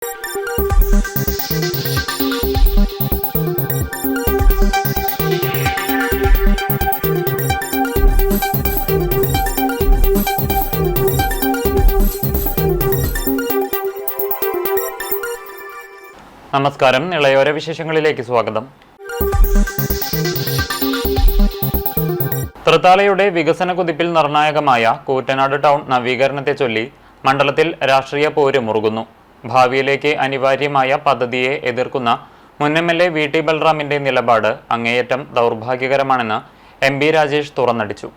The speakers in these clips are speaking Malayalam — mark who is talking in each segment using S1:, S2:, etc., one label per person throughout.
S1: നമസ്കാരം. ഇളയോര വിശേഷങ്ങളിലേക്ക് സ്വാഗതം. തൃത്താലയുടെ വികസന കുതിപ്പിൽ നിർണായകമായ കൂറ്റനാട് ടൗൺ നവീകരണത്തെ ചൊല്ലി മണ്ഡലത്തിൽ രാഷ്ട്രീയ പോര് മുറുകുന്നു. ഭാവിയിലേക്ക് അനിവാര്യമായ പദ്ധതിയെ എതിർക്കുന്ന മുൻ MLA VT ബൽറാമിന്റെ നിലപാട് അങ്ങേയറ്റം ദൗർഭാഗ്യകരമാണെന്ന് MP രാജേഷ് തുറന്നടിച്ചു.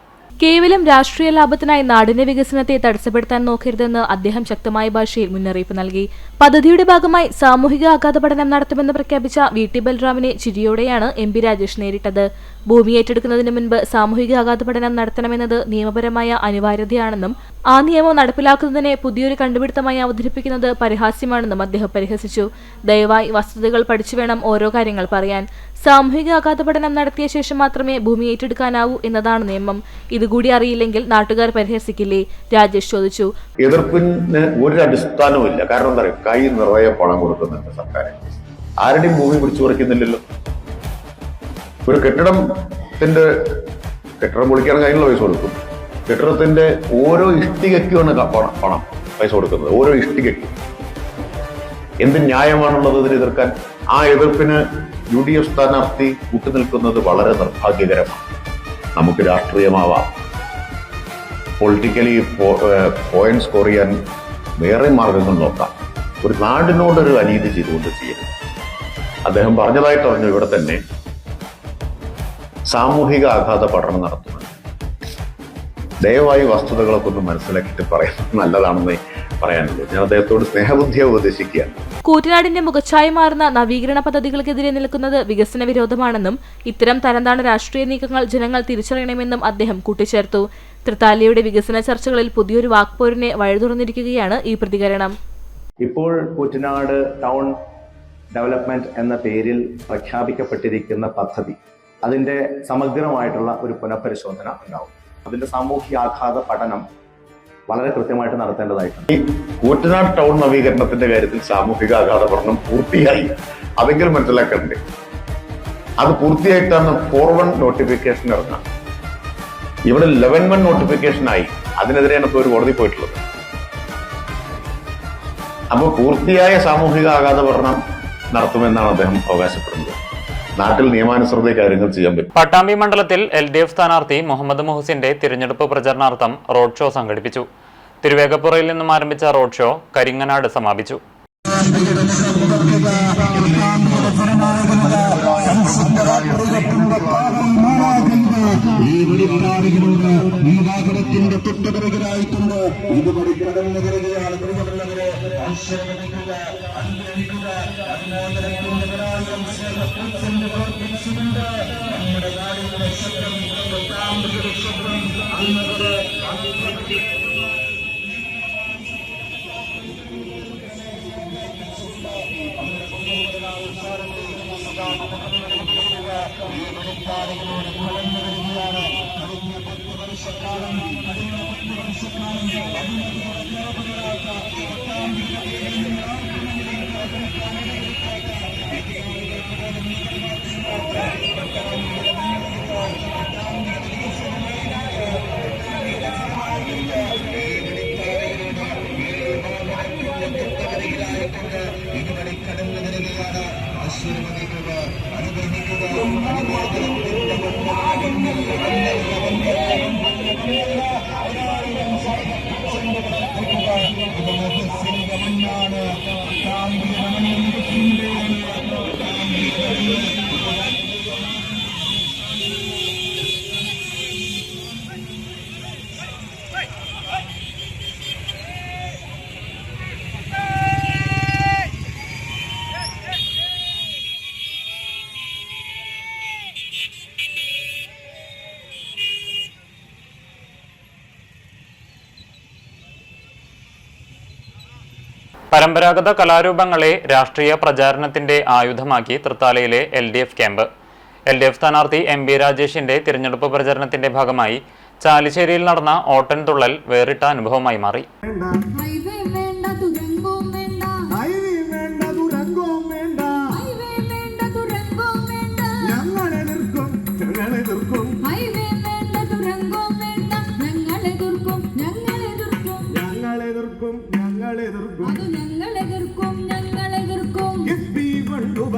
S2: കേവലം രാഷ്ട്രീയ ലാഭത്തിനായി നാടിന്റെ വികസനത്തെ തടസ്സപ്പെടുത്താൻ നോക്കരുതെന്ന് അദ്ദേഹം ശക്തമായ ഭാഷയിൽ മുന്നറിയിപ്പ് നൽകി. പദ്ധതിയുടെ ഭാഗമായി സാമൂഹിക ആഘാത പഠനം നടത്തുമെന്ന് പ്രഖ്യാപിച്ച VT ബൽറാമിനെ ചിരിയോടെയാണ് MP രാജേഷ് നേരിട്ടത്. ഭൂമി ഏറ്റെടുക്കുന്നതിന് മുൻപ് സാമൂഹിക ആഘാത പഠനം നടത്തണമെന്നത് നിയമപരമായ അനിവാര്യതയാണെന്നും ആ നിയമം നടപ്പിലാക്കുന്നതിനെ പുതിയൊരു കണ്ടുപിടുത്തമായി അവതരിപ്പിക്കുന്നത് പരിഹാസ്യമാണെന്നും അദ്ദേഹം പരിഹസിച്ചു. ദയവായി വസ്തുതകൾ പഠിച്ചു വേണം ഓരോ കാര്യങ്ങൾ പറയാൻ. സാമൂഹിക ആഘാത പഠനം നടത്തിയ ശേഷം മാത്രമേ ഭൂമി ഏറ്റെടുക്കാനാവൂ എന്നതാണ് നിയമം. ഇതുകൂടി അറിയില്ലെങ്കിൽ നാട്ടുകാർ പരിഹസിക്കില്ലേ? രാജേഷ് ചോദിച്ചു.
S3: എതിർപ്പിന് ഒരു അടിസ്ഥാനവുമില്ല. കാരണം എന്താ പറയുക, കൈ നിറയെ പണം കൊടുക്കുന്നുണ്ട് സർക്കാർ. ആരുടെയും ഭൂമി പിടിച്ചു പറിക്കുന്നില്ലല്ലോ. ഒരു കെട്ടിടം പൊളിക്കാൻ കയ്യിലുള്ള പൈസ കൊടുക്കും. കെട്ടിടത്തിന്റെ ഓരോ ഇഷ്ടികയ്ക്കുമാണ് പണം പൈസ കൊടുക്കുന്നത്. ഓരോ ഇഷ്ടികയ്ക്കും എന്ത് ന്യായമാണുള്ളത് ഇതിന് എതിർക്കാൻ? ആ എതിർപ്പിന് UDF സ്ഥാനാർത്ഥി കൂട്ടുനിൽക്കുന്നത് വളരെ നിർഭാഗ്യകരമാണ്. നമുക്ക് രാഷ്ട്രീയമാവാം, പൊളിറ്റിക്കലി പോയിന്റ് സ്കോർ ചെയ്യാൻ വേറെ മാർഗങ്ങൾ നോക്കാം. ഒരു നാടിനോടൊരു അനീതി ചെയ്തുകൊണ്ട് ചെയ്യരുത്. അദ്ദേഹം പറഞ്ഞതായിട്ട് പറഞ്ഞു, ഇവിടെ തന്നെ സാമൂഹിക ആഘാത പഠനം നടത്തുന്നത്. ദയവായി വസ്തുതകളൊക്കെ ഒന്ന് മനസ്സിലാക്കിയിട്ട് പറയുന്നത് നല്ലതാണെന്ന് പറയാനുള്ളൂ. ഞാൻ അദ്ദേഹത്തോട് സ്നേഹബുദ്ധിയെ ഉപദേശിക്കുകയാണ്.
S2: കൂറ്റനാടിന്റെ മുഖച്ഛായ മാറുന്ന നവീകരണ പദ്ധതികൾക്കെതിരെ നിൽക്കുന്നത് വികസന വിരോധമാണെന്നും ഇത്തരം തരംതാണ രാഷ്ട്രീയ നീക്കങ്ങൾ ജനങ്ങൾ തിരിച്ചറിയണമെന്നും അദ്ദേഹം കൂട്ടിച്ചേർത്തു. തൃത്താലയുടെ വികസന ചർച്ചകളിൽ പുതിയൊരു വാക്പോരിനെ വഴിതുറന്നിരിക്കുകയാണ് ഈ പ്രതികരണം.
S4: ഇപ്പോൾ കൂറ്റനാട് ടൗൺ ഡെവലപ്മെന്റ് എന്ന പേരിൽ പ്രഖ്യാപിക്കപ്പെട്ടിരിക്കുന്ന പദ്ധതി, അതിന്റെ സമഗ്രമായിട്ടുള്ള ഒരു പുനഃപരിശോധന ഉണ്ടാവും. അതിന്റെ സാമൂഹ്യാഘാത പഠനം വളരെ കൃത്യമായിട്ട് നടത്തേണ്ടതായിട്ടുണ്ട്.
S3: ഈ കൂറ്റനാട് ടൗൺ നവീകരണത്തിന്റെ കാര്യത്തിൽ സാമൂഹിക ആഘാത പഠനം പൂർത്തിയായി, അതെങ്കിലും മനസ്സിലാക്കണ്ടേ? അത് പൂർത്തിയായിട്ടാണ് 4-1 നോട്ടിഫിക്കേഷൻ ഇറങ്ങുക. ഇവിടെ 11-1 നോട്ടിഫിക്കേഷൻ ആയി. അതിനെതിരെയാണ് ഇപ്പോൾ ഒരു കോടതി പോയിട്ടുള്ളത്. അപ്പൊ പൂർത്തിയായ സാമൂഹിക ആഘാത പഠനം നടത്തുമെന്നാണ് അദ്ദേഹം അവകാശപ്പെടുന്നത്. നാട്ടിൽ നിയമാനുസൃത കാര്യങ്ങൾ ചെയ്യാൻ പറ്റും.
S1: പട്ടാമ്പി മണ്ഡലത്തിൽ LDF സ്ഥാനാർത്ഥി മുഹമ്മദ് മുഹസിന്റെ തിരഞ്ഞെടുപ്പ് പ്രചരണാർത്ഥം റോഡ് ഷോ സംഘടിപ്പിച്ചു. തിരുവേഗപ്പുറയിൽ നിന്നും ആരംഭിച്ച റോഡ് ഷോ കരിങ്ങനാട് സമാപിച്ചു. പരമ്പരാഗത കലാരൂപങ്ങളെ രാഷ്ട്രീയ പ്രചാരണത്തിന്റെ ആയുധമാക്കി തൃത്താലയിലെ LDF ക്യാമ്പ്. LDF സ്ഥാനാർത്ഥി MP രാജേഷിന്റെ തിരഞ്ഞെടുപ്പ് പ്രചരണത്തിന്റെ ഭാഗമായി ചാലിശ്ശേരിയിൽ നടന്ന ഓട്ടൻതുള്ളൽ വേറിട്ട അനുഭവമായി മാറി.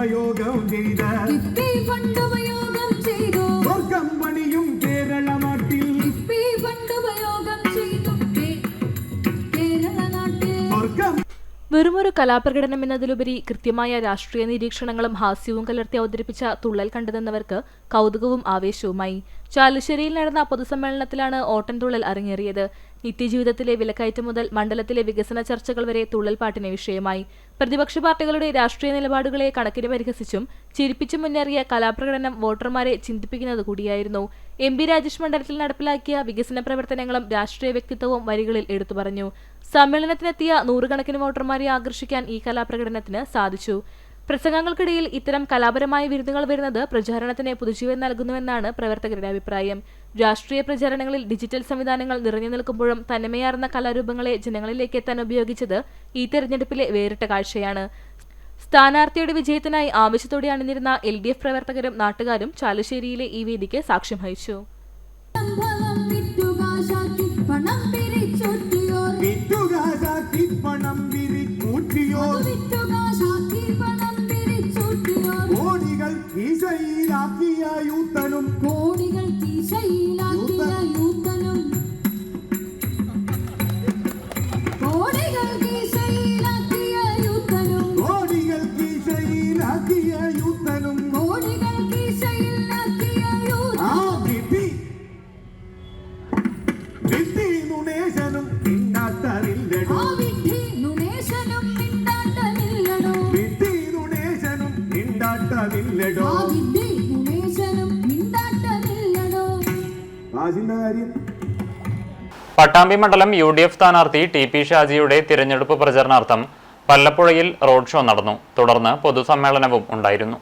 S5: ഉപയോഗം ചെയ്ത സ്വർഗം പണിയും കേരള നാട്ടിൽ സ്വർഗം.
S2: വെറുമൊരു കലാപ്രകടനം എന്നതിലുപരി കൃത്യമായ രാഷ്ട്രീയ നിരീക്ഷണങ്ങളും ഹാസ്യവും കലർത്തി അവതരിപ്പിച്ച തുള്ളൽ കണ്ടുനിന്നവർക്ക് കൗതുകവും ആവേശവുമായി. ചാലുശ്ശേരിയിൽ നടന്ന പൊതുസമ്മേളനത്തിലാണ് ഓട്ടൻതുള്ളൽ അരങ്ങേറിയത്. നിത്യജീവിതത്തിലെ വിലക്കയറ്റം മുതൽ മണ്ഡലത്തിലെ വികസന ചർച്ചകൾ വരെ തുള്ളൽ പാട്ടിന് വിഷയമായി. പ്രതിപക്ഷ പാർട്ടികളുടെ രാഷ്ട്രീയ നിലപാടുകളെ കണക്കിന് പരിഹസിച്ചും ചിരിപ്പിച്ചും മുന്നേറിയ കലാപ്രകടനം വോട്ടർമാരെ ചിന്തിപ്പിക്കുന്നത് കൂടിയായിരുന്നു. എം പി രാജേഷ് മണ്ഡലത്തിൽ നടപ്പിലാക്കിയ വികസന പ്രവർത്തനങ്ങളും രാഷ്ട്രീയ വ്യക്തിത്വവും വരികളിൽ എടുത്തു പറഞ്ഞു. സമ്മേളനത്തിനെത്തിയ നൂറുകണക്കിന് വോട്ടർമാരെ ആകർഷിക്കാൻ ഈ കലാപ്രകടനത്തിന് സാധിച്ചു. പ്രസംഗങ്ങൾക്കിടയിൽ ഇത്തരം കലാപരമായ വിരുന്നുകൾ വരുന്നത് പ്രചാരണത്തിന് പുതുജീവൻ നൽകുന്നുവെന്നാണ് പ്രവർത്തകരുടെ അഭിപ്രായം. രാഷ്ട്രീയ പ്രചാരണങ്ങളിൽ ഡിജിറ്റൽ സംവിധാനങ്ങൾ നിറഞ്ഞു നിൽക്കുമ്പോഴും തനിമയാർന്ന കലാരൂപങ്ങളെ ജനങ്ങളിലേക്ക് എത്താൻ ഉപയോഗിച്ചത് ഈ തെരഞ്ഞെടുപ്പിലെ വേറിട്ട കാഴ്ചയാണ്. സ്ഥാനാർത്ഥിയുടെ വിജയത്തിനായി ആവശ്യത്തോടെ അണിനിരുന്ന LDF പ്രവർത്തകരും നാട്ടുകാരും ചാലുശ്ശേരിയിലെ ഈ വേദിക്ക് സാക്ഷ്യം വഹിച്ചു.
S5: കോടികൾ കീശയിലാക്കിയ യൂത്തനും കോടികൾ കീശയിലാക്കിയ യൂത്തനും കോടികൾ കീശയിലാക്കിയ യൂത്തനും കോടികൾ കീശയിലാക്കിയ യൂത്തനും കോടികൾ കീശയിലാക്കിയ യൂത്തനും വിധി നുണേശനും പിന്നാട്ടറില്ലടോ വിധി നുണേശനും പിന്നാട്ടറില്ലടോ വിധി നുണേശനും പിന്നാട്ടറില്ലടോ വിധി നുണേശനും പിന്നാട്ടറില്ലടോ ആജിനാരി.
S1: പട്ടാമ്പി മണ്ഡലം UDF സ്ഥാനാർത്ഥി TP ഷാജിയുടെ തിരഞ്ഞെടുപ്പ് പ്രചരണാർത്ഥം പല്ലപ്പുഴയിൽ റോഡ് ഷോ നടന്നു. തുടർന്ന് പൊതുസമ്മേളനവും ഉണ്ടായിരുന്നു.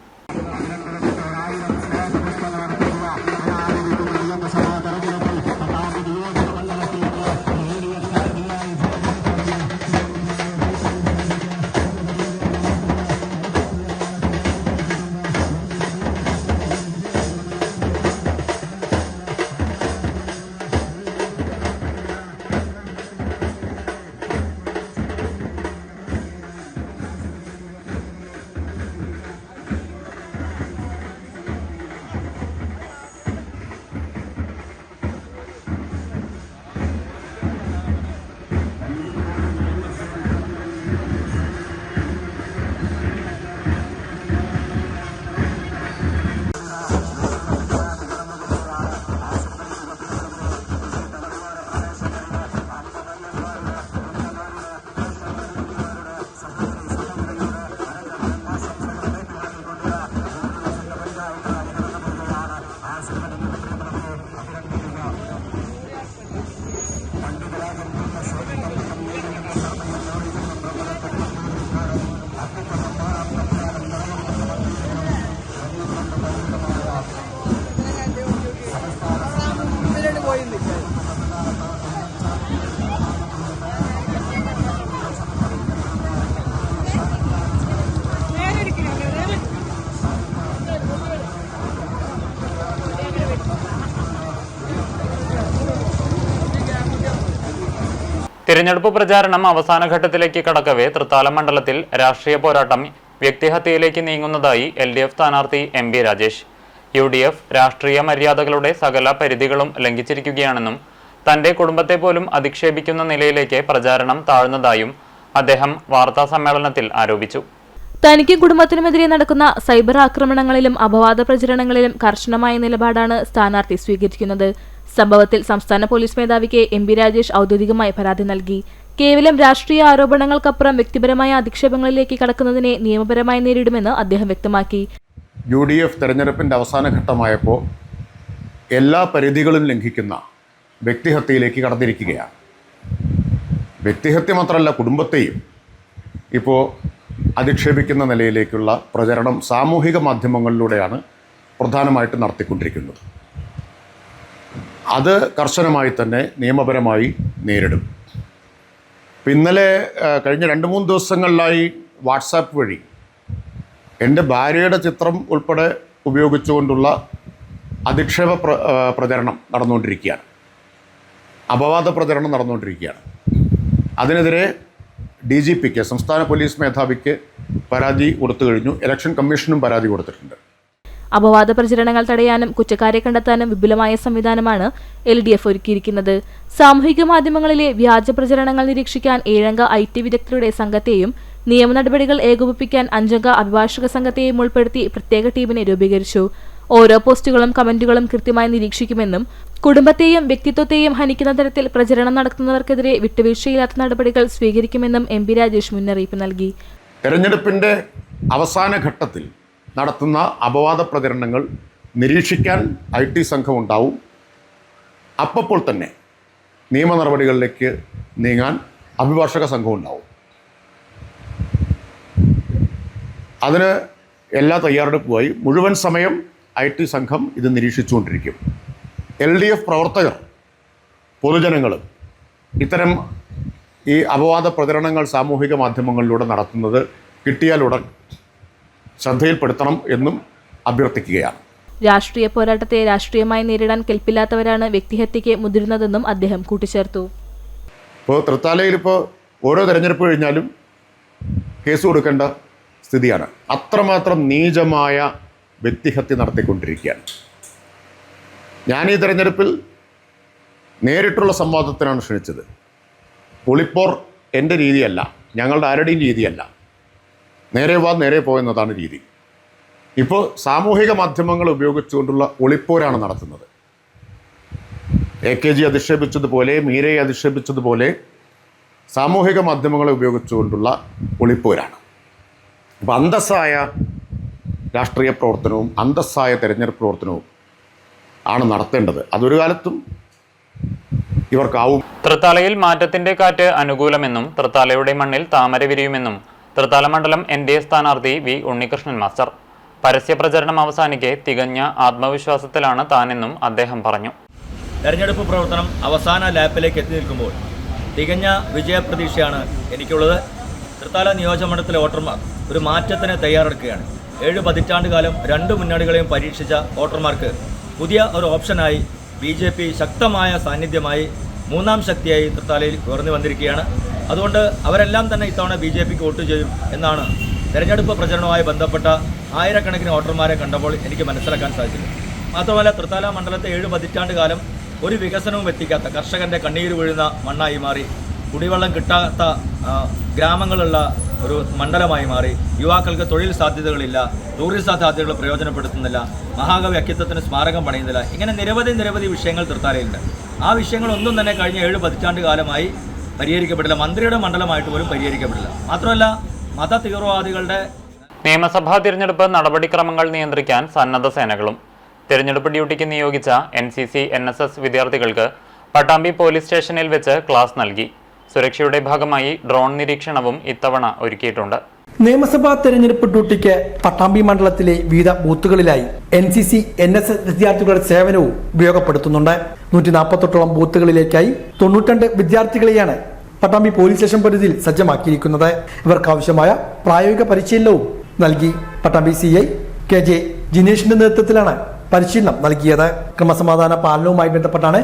S1: തിരഞ്ഞെടുപ്പ് പ്രചാരണം അവസാന ഘട്ടത്തിലേക്ക് കടക്കവേ തൃത്താല മണ്ഡലത്തിൽ രാഷ്ട്രീയ പോരാട്ടം വ്യക്തിഹത്യയിലേക്ക് നീങ്ങുന്നതായി LDF സ്ഥാനാർത്ഥി MP രാജേഷ്. UDF രാഷ്ട്രീയ മര്യാദകളുടെ സകല പരിധികളും ലംഘിച്ചിരിക്കുകയാണെന്നും തന്റെ കുടുംബത്തെ പോലും അധിക്ഷേപിക്കുന്ന നിലയിലേക്ക് പ്രചാരണം താഴ്ന്നതായും അദ്ദേഹം വാർത്താ സമ്മേളനത്തിൽ ആരോപിച്ചു.
S2: തനിക്കും കുടുംബത്തിനുമെതിരെ നടക്കുന്ന സൈബർ ആക്രമണങ്ങളിലും അപവാദ പ്രചരണങ്ങളിലും കർശനമായ നിലപാടാണ് സ്ഥാനാർത്ഥി സ്വീകരിക്കുന്നത്. സംഭവത്തിൽ സംസ്ഥാന പോലീസ് മേധാവിക്ക് MP രാജേഷ് ഔദ്യോഗികമായി പരാതി നൽകി. കേവലം രാഷ്ട്രീയ ആരോപണങ്ങൾക്കപ്പുറം വ്യക്തിപരമായ അധിക്ഷേപങ്ങളിലേക്ക് കടക്കുന്നതിനെ നിയമപരമായി നേരിടുമെന്ന് അദ്ദേഹം വ്യക്തമാക്കി.
S3: UDF തെരഞ്ഞെടുപ്പിൻ്റെ അവസാന ഘട്ടമായപ്പോൾ എല്ലാ പരിധികളും ലംഘിക്കുന്ന വ്യക്തിഹത്യയിലേക്ക് കടന്നിരിക്കുകയാണ്. വ്യക്തിഹത്യ മാത്രമല്ല, കുടുംബത്തെയും ഇപ്പോൾ അധിക്ഷേപിക്കുന്ന നിലയിലേക്കുള്ള പ്രചരണം സാമൂഹിക മാധ്യമങ്ങളിലൂടെയാണ് പ്രധാനമായിട്ട് നടത്തിക്കൊണ്ടിരിക്കുന്നത്. അത് കർശനമായി തന്നെ നിയമപരമായി നേരിടും. ഇന്നലെ കഴിഞ്ഞ 2-3 ദിവസങ്ങളിലായി വാട്സാപ്പ് വഴി എൻ്റെ ഭാര്യയുടെ ചിത്രം ഉൾപ്പെടെ ഉപയോഗിച്ചുകൊണ്ടുള്ള അധിക്ഷേപ പ്രചരണം നടന്നുകൊണ്ടിരിക്കുകയാണ്, അപവാദ പ്രചരണം നടന്നുകൊണ്ടിരിക്കുകയാണ്. അതിനെതിരെ DGPക്ക്, സംസ്ഥാന പോലീസ് മേധാവിക്ക് പരാതി കൊടുത്തു കഴിഞ്ഞു. ഇലക്ഷൻ കമ്മീഷനും പരാതി കൊടുത്തിട്ടുണ്ട്.
S2: അപവാദ പ്രചരണങ്ങൾ തടയാനും കുറ്റക്കാരെ കണ്ടെത്താനും വിപുലമായ സംവിധാനമാണ് LDF ഒരുക്കിയിരിക്കുന്നത്. സാമൂഹിക മാധ്യമങ്ങളിലെ വ്യാജ പ്രചരണങ്ങൾ നിരീക്ഷിക്കാൻ 7-അംഗ IT വിദഗ്ധരുടെ സംഘത്തെയും നിയമ നടപടികൾ ഏകോപിപ്പിക്കാൻ 5-അംഗ അഭിഭാഷക സംഘത്തെയും ഉൾപ്പെടുത്തി പ്രത്യേക ടീമിനെ രൂപീകരിച്ചു. ഓരോ പോസ്റ്റുകളും കമന്റുകളും കൃത്യമായി നിരീക്ഷിക്കുമെന്നും കുടുംബത്തെയും വ്യക്തിത്വത്തെയും ഹനിക്കുന്ന തരത്തിൽ പ്രചരണം നടത്തുന്നവർക്കെതിരെ വിട്ടുവീഴ്ചയില്ലാത്ത നടപടികൾ സ്വീകരിക്കുമെന്നും MP രാജേഷ് മുന്നറിയിപ്പ് നൽകി.
S3: തെരഞ്ഞെടുപ്പിൻ്റെ അവസാന ഘട്ടത്തിൽ നടത്തുന്ന അപവാദ പ്രചരണങ്ങൾ നിരീക്ഷിക്കാൻ IT സംഘം ഉണ്ടാവും. അപ്പോൾ തന്നെ നിയമ നടപടികളിലേക്ക് നീങ്ങാൻ അഭിഭാഷക സംഘം ഉണ്ടാവും. അതിന് എല്ലാ തയ്യാറെടുപ്പുമായി മുഴുവൻ സമയം IT സംഘം ഇത് നിരീക്ഷിച്ചുകൊണ്ടിരിക്കും. LDF പ്രവർത്തകർ, പൊതുജനങ്ങൾ ഇത്തരം ഈ അപവാദ പ്രചരണങ്ങൾ സാമൂഹിക മാധ്യമങ്ങളിലൂടെ നടത്തുന്നത് കിട്ടിയാലുടൻ ശ്രദ്ധയിൽപ്പെടുത്തണം എന്നും അഭ്യർത്ഥിക്കുകയാണ്.
S2: രാഷ്ട്രീയ പോരാട്ടത്തെ രാഷ്ട്രീയമായി നേരിടാൻ കെൽപ്പില്ലാത്തവരാണ് വ്യക്തിഹത്യയ്ക്ക് മുതിരുന്നതെന്നും അദ്ദേഹം കൂട്ടിച്ചേർത്തു.
S3: ഇപ്പോൾ തൃത്താലയിൽ ഓരോ തെരഞ്ഞെടുപ്പ് കഴിഞ്ഞാലും കേസ് കൊടുക്കേണ്ട സ്ഥിതിയാണ്. അത്രമാത്രം നീചമായ വ്യക്തിഹത്യ നടത്തിക്കൊണ്ടിരിക്കുകയാണ്. ഞാൻ ഈ തെരഞ്ഞെടുപ്പിൽ നേരിട്ടുള്ള സംവാദത്തിനാണ് ക്ഷണിച്ചത്. ഒളിപ്പോർ എൻ്റെ രീതിയല്ല, ഞങ്ങളുടെ ആരുടെയും രീതിയല്ല. നേരെ വാ നേരെ പോയെന്നതാണ് രീതി. ഇപ്പോൾ സാമൂഹിക മാധ്യമങ്ങൾ ഉപയോഗിച്ചുകൊണ്ടുള്ള ഒളിപ്പോരാണ് നടത്തുന്നത്. AKG അധിക്ഷേപിച്ചതുപോലെ, മീരയെ അധിക്ഷേപിച്ചതുപോലെ സാമൂഹിക മാധ്യമങ്ങളെ ഉപയോഗിച്ചുകൊണ്ടുള്ള ഒളിപ്പോരാണ്. അപ്പം അന്തസ്സായ രാഷ്ട്രീയ പ്രവർത്തനവും അന്തസ്സായ തെരഞ്ഞെടുപ്പ് പ്രവർത്തനവും ആണ് നടത്തേണ്ടത്. അതൊരു കാലത്തും ഇവർക്കാവും.
S1: തൃത്താലയിൽ മാറ്റത്തിന്റെ കാറ്റ് അനുകൂലമെന്നും തൃത്താലയുടെ മണ്ണിൽ താമര വിരിയുമെന്നും തൃത്താല മണ്ഡലം NDA സ്ഥാനാർത്ഥി V ഉണ്ണികൃഷ്ണൻ മാസ്റ്റർ. പരസ്യപ്രചരണം അവസാനിക്കെ തികഞ്ഞ ആത്മവിശ്വാസത്തിലാണ് താനെന്നും അദ്ദേഹം പറഞ്ഞു.
S6: തെരഞ്ഞെടുപ്പ് പ്രവർത്തനം അവസാന ലാപ്പിലേക്ക് എത്തി നിൽക്കുമ്പോൾ തികഞ്ഞ വിജയപ്രതീക്ഷയാണ് എനിക്കുള്ളത്. തൃത്താല നിയോജകമണ്ഡലത്തിലെ വോട്ടർമാർ ഒരു മാറ്റത്തിന് തയ്യാറെടുക്കുകയാണ്. 7 പതിറ്റാണ്ട് കാലം 2 മുന്നണികളെയും പരീക്ഷിച്ച വോട്ടർമാർക്ക് പുതിയ ഒരു ഓപ്ഷനായി BJP ശക്തമായ സാന്നിധ്യമായി 3ാം ശക്തിയായി തൃത്താലയിൽ ഉയർന്നു വന്നിരിക്കുകയാണ്. അതുകൊണ്ട് അവരെല്ലാം തന്നെ ഇത്തവണ BJPക്ക് വോട്ട് ചെയ്യും എന്നാണ് തെരഞ്ഞെടുപ്പ് പ്രചരണവുമായി ബന്ധപ്പെട്ട ആയിരക്കണക്കിന് വോട്ടർമാരെ കണ്ടപ്പോൾ എനിക്ക് മനസ്സിലാക്കാൻ സാധിച്ചത്. മാത്രമല്ല തൃത്താല മണ്ഡലത്തെ 7 പതിറ്റാണ്ട് കാലം ഒരു വികസനവും എത്തിക്കാത്ത കർഷകൻ്റെ കണ്ണീര് വീഴുന്ന മണ്ണായി മാറി, കുടിവെള്ളം കിട്ടാത്ത ഗ്രാമങ്ങളുള്ള ഒരു മണ്ഡലമായി മാറി, യുവാക്കൾക്ക് തൊഴിൽ സാധ്യതകളില്ല, ടൂറിസം സാധ്യതകൾ പ്രയോജനപ്പെടുത്തുന്നില്ല, മഹാകവി അക്കിത്തത്തിന് സ്മാരകം പണിയുന്നില്ല. ഇങ്ങനെ നിരവധി വിഷയങ്ങൾ തൃത്താലയിലുണ്ട്. ആ വിഷയങ്ങളൊന്നും തന്നെ കഴിഞ്ഞ 7 പതിറ്റാണ്ട് കാലമായി പരിഹരിക്കപ്പെടില്ല. മന്ത്രിയുടെ മണ്ഡലമായിട്ട് പോലും പരിഹരിക്കപ്പെടില്ല. മാത്രമല്ല മത തീവ്രവാദികളുടെ
S1: നിയമസഭാ തിരഞ്ഞെടുപ്പ് നടപടിക്രമങ്ങൾ നിയന്ത്രിക്കാൻ സന്നദ്ധ സേനകളും തിരഞ്ഞെടുപ്പ് ഡ്യൂട്ടിക്ക് നിയോഗിച്ച NCC NSS വിദ്യാർത്ഥികൾക്ക് പട്ടാമ്പി പോലീസ് സ്റ്റേഷനിൽ വെച്ച് ക്ലാസ് നൽകി. സുരക്ഷയുടെ ഭാഗമായി ഡ്രോൺ നിരീക്ഷണവും ഇത്തവണ ഒരുക്കിയിട്ടുണ്ട്.
S7: നിയമസഭാ തെരഞ്ഞെടുപ്പ് ഡ്യൂട്ടിക്ക് പട്ടാമ്പി മണ്ഡലത്തിലെ വിവിധ ബൂത്തുകളിലായി NCC NSS വിദ്യാർത്ഥികളുടെ സേവനവും ഉപയോഗപ്പെടുത്തുന്നുണ്ട്. 148ഓളം ബൂത്തുകളിലേക്കായി 92 വിദ്യാർത്ഥികളെയാണ് പട്ടാമ്പി പോലീസ് സ്റ്റേഷൻ പരിധിയിൽ സജ്ജമാക്കിയിരിക്കുന്നത്. ഇവർക്ക് ആവശ്യമായ പ്രായോഗിക പരിശീലനവും നൽകി. പട്ടാമ്പി CI KJ ജിനേഷിന്റെ നേതൃത്വത്തിലാണ് പരിശീലനം നൽകിയത്. ക്രമസമാധാന പാലനവുമായി ബന്ധപ്പെട്ടാണ്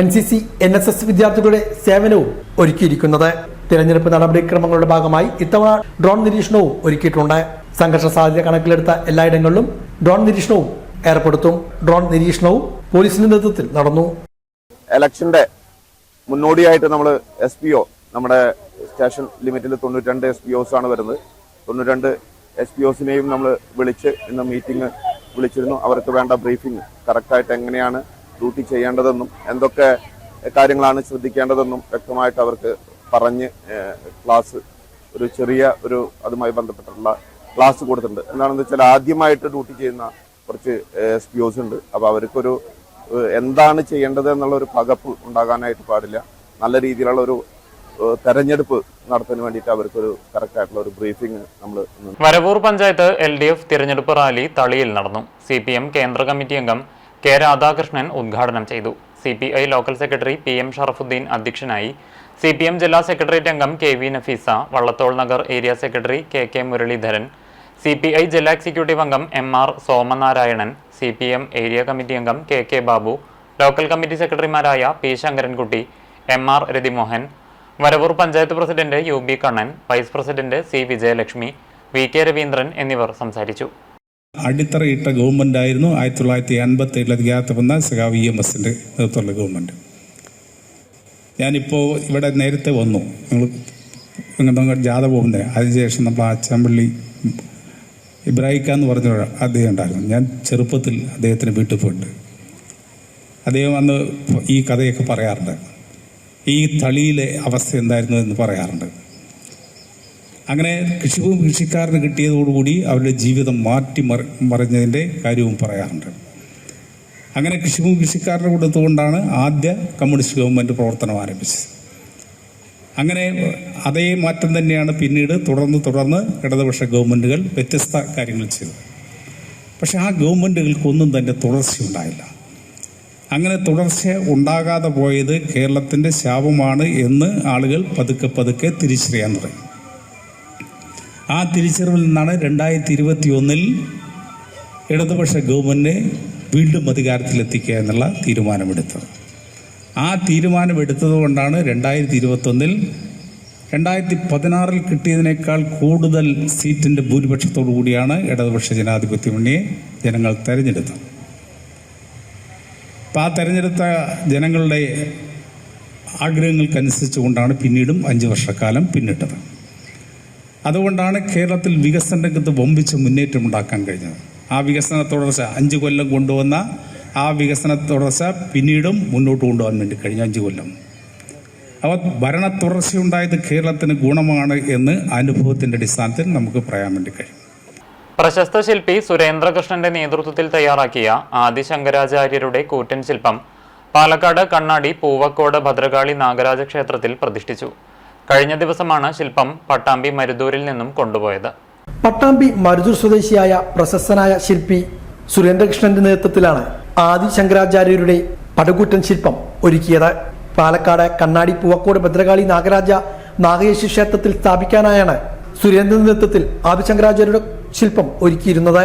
S7: NCC NSS വിദ്യാർത്ഥികളുടെ സേവനവും ഒരുക്കിയിരിക്കുന്നത്. തിരഞ്ഞെടുപ്പ് നടപടിക്രമങ്ങളുടെ ഭാഗമായി ഇത്തവണ ഡ്രോൺ നിരീക്ഷണവും ഒരുക്കിയിട്ടുണ്ട്. സംഘർഷ സാധ്യത കണക്കിലെടുത്ത എല്ലായിടങ്ങളിലും ഡ്രോൺ നിരീക്ഷണവും ഏർപ്പെടുത്തും. ഡ്രോൺ നിരീക്ഷണവും പോലീസിന്റെ നേതൃത്വത്തിൽ നടന്നു.
S8: ഇലക്ഷന്റെ മുന്നോടിയായിട്ട് നമ്മൾ SPO, നമ്മുടെ സ്റ്റേഷൻ ലിമിറ്റിൽ 92 SPOs ആണ് വരുന്നത്. 92 SPOസിനെയും നമ്മൾ വിളിച്ച് ഇന്ന് മീറ്റിംഗ് വിളിച്ചിരുന്നു. അവർക്ക് വേണ്ട ബ്രീഫിംഗ്, കറക്റ്റായിട്ട് എങ്ങനെയാണ് ഡ്യൂട്ടി ചെയ്യേണ്ടതെന്നും എന്തൊക്കെ കാര്യങ്ങളാണ് ശ്രദ്ധിക്കേണ്ടതെന്നും വ്യക്തമായിട്ട് അവർക്ക് പറഞ്ഞ് ക്ലാസ് ഒരു ചെറിയ അതുമായി ബന്ധപ്പെട്ടുള്ള ക്ലാസ് കൊടുത്തിട്ടുണ്ട്. എന്താണെന്ന് വെച്ചാൽ ആദ്യമായിട്ട് ഡ്യൂട്ടി ചെയ്യുന്ന കുറച്ച് SPOs ഉണ്ട്. അപ്പോൾ അവർക്കൊരു എന്താണ് ചെയ്യേണ്ടത് എന്നുള്ള ഒരു പകപ്പ് ഉണ്ടാകാനായിട്ട് പാടില്ല. നല്ല രീതിയിലുള്ള ഒരു തെരഞ്ഞെടുപ്പ് നടത്താൻ വേണ്ടിയിട്ട് അവർക്കൊരു കറക്റ്റായിട്ടുള്ള ഒരു ബ്രീഫിംഗ് നമ്മൾ.
S1: വരവൂർ പഞ്ചായത്ത് LDF തിരഞ്ഞെടുപ്പ് റാലി തളിയിൽ നടന്നു. CPM കേന്ദ്ര കമ്മിറ്റി അംഗം K രാധാകൃഷ്ണൻ ഉദ്ഘാടനം ചെയ്തു. CPI local secretary PM Sharafudheen അധ്യക്ഷനായി. CPM ജില്ലാ സെക്രട്ടേറിയറ്റ് അംഗം KV Nafeesa, Vallathol Nagar area secretary KK Muraleedharan, CPI ജില്ലാ എക്സിക്യൂട്ടീവ് അംഗം MR Somanarayanan, CPM area committee അംഗം KK ബാബു, ലോക്കൽ കമ്മിറ്റി സെക്രട്ടറിമാരായ P Sankarankutty, MR Rathimohan, Varavoor panchayat president UB Kannan, vice president C Vijayalakshmi, VK Raveendran എന്നിവർ സംസാരിച്ചു.
S9: അടിത്തറയിട്ട ഗവൺമെൻറ്റായിരുന്നു 1987 അധികാരത്തിൽ വന്ന സഖാവ് EMSൻ്റെ നേതൃത്വമുള്ള ഗവൺമെൻറ്. ഞാനിപ്പോൾ ഇവിടെ നേരത്തെ വന്നു, നിങ്ങൾ ജാഥ പോകുന്നത്. അതിനുശേഷം നമ്മൾ ആച്ചാമ്പള്ളി ഇബ്രാഹിക്ക എന്ന് പറഞ്ഞ അദ്ദേഹം ഉണ്ടായിരുന്നു. ഞാൻ ചെറുപ്പത്തിൽ അദ്ദേഹത്തിന് വീട്ടിൽ പോയിട്ട് അദ്ദേഹം അന്ന് ഈ കഥയൊക്കെ പറയാറുണ്ട്. ഈ തളിയിലെ അവസ്ഥ എന്തായിരുന്നു എന്ന് പറയാറുണ്ട്. അങ്ങനെ കൃഷിക്കാരന് കിട്ടിയതോടുകൂടി അവരുടെ ജീവിതം മറിഞ്ഞതിൻ്റെ കാര്യവും പറയാറുണ്ട്. അങ്ങനെ കൃഷിക്കാരന് കൊടുത്തുകൊണ്ടാണ് ആദ്യ കമ്മ്യൂണിസ്റ്റ് ഗവൺമെൻറ് പ്രവർത്തനം ആരംഭിച്ചത്. അങ്ങനെ അതേ മാറ്റം തന്നെയാണ് പിന്നീട് തുടർന്ന് ഇടതുപക്ഷ ഗവൺമെൻറ്റുകൾ വ്യത്യസ്ത കാര്യങ്ങൾ ചെയ്തത്. പക്ഷെ ആ ഗവൺമെൻറ്റുകൾക്കൊന്നും തന്നെ തുടർച്ചയുണ്ടായില്ല. അങ്ങനെ തുടർച്ച ഉണ്ടാകാതെ പോയത് കേരളത്തിൻ്റെ ശാപമാണ് എന്ന് ആളുകൾ പതുക്കെ തിരിച്ചറിയാൻ തുടങ്ങി. ആ തിരിച്ചറിവിൽ നിന്നാണ് 2021 ഇടതുപക്ഷ ഗവൺമെൻറ് വീണ്ടും അധികാരത്തിലെത്തിക്കുക എന്നുള്ള തീരുമാനമെടുത്തത്. ആ തീരുമാനമെടുത്തത് കൊണ്ടാണ് 2021 2016 കിട്ടിയതിനേക്കാൾ കൂടുതൽ സീറ്റിൻ്റെ ഭൂരിപക്ഷത്തോടു കൂടിയാണ് ഇടതുപക്ഷ ജനാധിപത്യ മുന്നണിയെ ജനങ്ങൾ തെരഞ്ഞെടുത്തത്. അപ്പം ആ തെരഞ്ഞെടുത്ത ജനങ്ങളുടെ ആഗ്രഹങ്ങൾക്കനുസരിച്ചുകൊണ്ടാണ് പിന്നീടും 5 വർഷക്കാലം പിന്നിട്ടത്. അതുകൊണ്ടാണ് കേരളത്തിൽ വികസന രംഗത്ത് വമ്പിച്ച മുന്നേറ്റം ഉണ്ടാക്കാൻ കഴിഞ്ഞത്. ആ വികസന തുടർച്ച 5 കൊല്ലം കൊണ്ടുവന്ന ആ വികസന തുടർച്ച പിന്നീടും മുന്നോട്ട് കൊണ്ടുപോകാൻ വേണ്ടി കഴിഞ്ഞ 5 കൊല്ലം. അപ്പോൾ ഭരണ തുടർച്ചയുണ്ടായത് കേരളത്തിന് ഗുണമാണ് എന്ന് അനുഭവത്തിൻ്റെ അടിസ്ഥാനത്തിൽ നമുക്ക് പറയാൻ വേണ്ടി കഴിയും.
S1: പ്രശസ്ത ശില്പി സുരേന്ദ്രകൃഷ്ണന്റെ നേതൃത്വത്തിൽ തയ്യാറാക്കിയ ആദിശങ്കരാചാര്യരുടെ കൂറ്റൻ ശില്പം പാലക്കാട് കണ്ണാടി പൂവക്കോട് ഭദ്രകാളി നാഗരാജ ക്ഷേത്രത്തിൽ പ്രതിഷ്ഠിച്ചു. കഴിഞ്ഞ ദിവസമാണ് ശില്പം പട്ടാമ്പി മരുതൂരിൽ നിന്നും കൊണ്ടുപോയത്.
S7: പട്ടാമ്പി മരുതൂർ സ്വദേശിയായ പ്രശസ്തനായ ശില്പി സുരേന്ദ്രകൃഷ്ണന്റെ നേതൃത്വത്തിലാണ് ആദിശങ്കരാചാര്യരുടെ പടുകൂറ്റൻ ശില്പം ഒരുക്കിയത്. പാലക്കാട് കണ്ണാടി പൂവക്കോട് ഭദ്രകാളി നാഗേശ്വരി ക്ഷേത്രത്തിൽ സ്ഥാപിക്കാനായാണ് സുരേന്ദ്രന്റെ നേതൃത്വത്തിൽ ആദിശങ്കരാചാര്യരുടെ ശില്പം ഒരുക്കിയിരുന്നത്.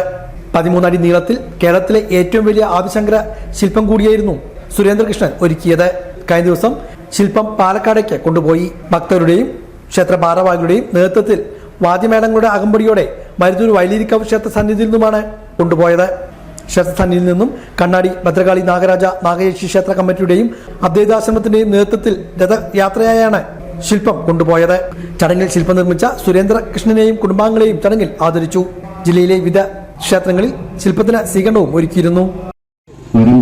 S7: 13 അടി നീളത്തിൽ കേരളത്തിലെ ഏറ്റവും വലിയ ആദിശങ്കര ശില്പം കൂടിയായിരുന്നു സുരേന്ദ്രകൃഷ്ണൻ ഒരുക്കിയത്. കഴിഞ്ഞ ദിവസം ശില്പം പാലക്കാടേക്ക് കൊണ്ടുപോയി. ഭക്തരുടെയും ക്ഷേത്ര ഭാരവാഹികളുടെയും നേതൃത്വത്തിൽ വാദ്യമേളങ്ങളുടെ അകമ്പടിയോടെ മരുതൂർ വൈലിരിക്കാവ് ക്ഷേത്ര സന്നിധിയിൽ നിന്നുമാണ് കൊണ്ടുപോയത്. ക്ഷേത്ര സന്നിധിയിൽ നിന്നും കണ്ണാടി ഭദ്രകാളി നാഗേശ്വരി ക്ഷേത്ര കമ്മിറ്റിയുടെയും അദ്വൈതാശ്രമത്തിന്റെയും നേതൃത്വത്തിൽ രഥയാത്രയായാണ് ശില്പം കൊണ്ടുപോയത്. ചടങ്ങിൽ ശില്പം നിർമ്മിച്ച സുരേന്ദ്രകൃഷ്ണനെയും കുടുംബാംഗങ്ങളെയും ചടങ്ങിൽ ആദരിച്ചു. ജില്ലയിലെ വിവിധ ക്ഷേത്രങ്ങളിൽ ശില്പത്തിന് സ്വീകരണവും ഒരുക്കിയിരുന്നു.
S10: വരും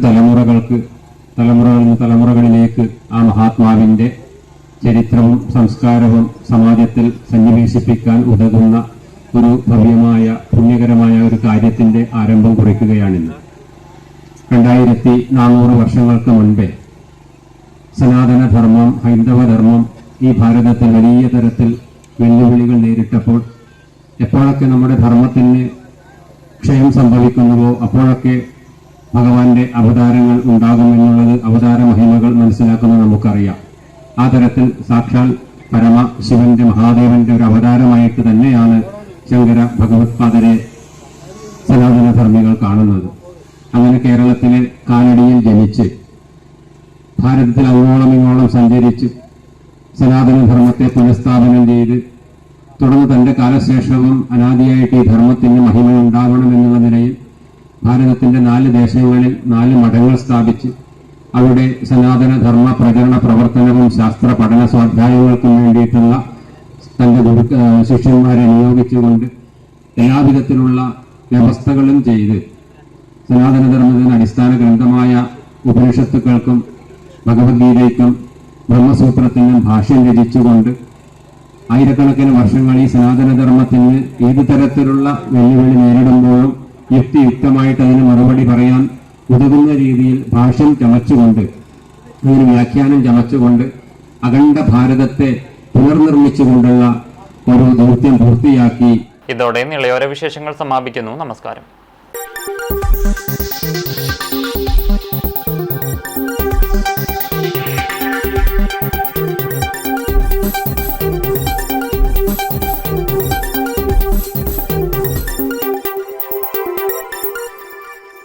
S10: തലമുറകളിലേക്ക് ആ മഹാത്മാവിന്റെ ചരിത്രവും സംസ്കാരവും സമാജത്തിൽ സന്നിവേശിപ്പിക്കാൻ ഉതകുന്ന ഒരു ഭവ്യമായ പുണ്യകരമായ ഒരു കാര്യത്തിന്റെ ആരംഭം കുറിക്കുകയാണിന്ന്. 2400 വർഷങ്ങൾക്ക് മുൻപേ സനാതനധർമ്മം, ഹൈന്ദവധർമ്മം ഈ ഭാരതത്തിൽ വലിയ തരത്തിൽ വെല്ലുവിളികൾ നേരിട്ടപ്പോൾ എപ്പോഴൊക്കെ നമ്മുടെ ധർമ്മത്തിന് ക്ഷയം സംഭവിക്കുന്നുവോ അപ്പോഴൊക്കെ ഭഗവാന്റെ അവതാരങ്ങൾ ഉണ്ടാകുമെന്നുള്ളത് അവതാര മഹിമകൾ മനസ്സിലാക്കുന്ന നമുക്കറിയാം. ആ തരത്തിൽ സാക്ഷാൽ പരമശിവന്റെ മഹാദേവന്റെ ഒരു അവതാരമായിട്ട് തന്നെയാണ് ശങ്കര ഭഗവത്പാദരെ സനാതനധർമ്മികൾ കാണുന്നത്. അങ്ങനെ കേരളത്തിലെ കാലടിയിൽ ജനിച്ച് ഭാരതത്തിൽ അങ്ങോളം ഇങ്ങോളം സഞ്ചരിച്ച് സനാതനധർമ്മത്തെ പുനഃസ്ഥാപനം ചെയ്ത് തുടർന്ന് തന്റെ കാലശേഷവും അനാദിയായിട്ട് ഈ ധർമ്മത്തിന് മഹിമയുണ്ടാവണമെന്നുള്ള നിലയിൽ ഭാരതത്തിന്റെ 4 ദേശങ്ങളിൽ 4 മഠങ്ങൾ സ്ഥാപിച്ച് അവിടെ സനാതനധർമ്മ പ്രചരണ പ്രവർത്തനവും ശാസ്ത്ര പഠന സ്വാധ്യായങ്ങൾക്കും വേണ്ടിയിട്ടുള്ള തന്റെ ശിഷ്യന്മാരെ നിയോഗിച്ചുകൊണ്ട് എല്ലാവിധത്തിലുള്ള വ്യവസ്ഥകളും ചെയ്ത് സനാതനധർമ്മത്തിന് അടിസ്ഥാന ഗ്രന്ഥമായ ഉപനിഷത്തുക്കൾക്കും ഭഗവത്ഗീതയ്ക്കും ബ്രഹ്മസൂത്രത്തിനും ഭാഷ്യം രചിച്ചുകൊണ്ട് ആയിരക്കണക്കിന് വർഷങ്ങൾ ഈ സനാതനധർമ്മത്തിന് ഏതു തരത്തിലുള്ള വെല്ലുവിളി നേരിടുമ്പോഴും യുക്തിയുക്തമായിട്ട് അതിന് മറുപടി പറയാൻ ഉതകുന്ന രീതിയിൽ ഭാഷ്യം ചമച്ചുകൊണ്ട് അതിന് വ്യാഖ്യാനം ചമച്ചുകൊണ്ട് അഖണ്ഡ ഭാരതത്തെ പുനർനിർമ്മിച്ചുകൊണ്ടുള്ള ഒരു ദൗത്യം പൂർത്തിയാക്കി.
S1: ഇതോടെ നിളയോര വിശേഷങ്ങൾ സമാപിക്കുന്നു. നമസ്കാരം.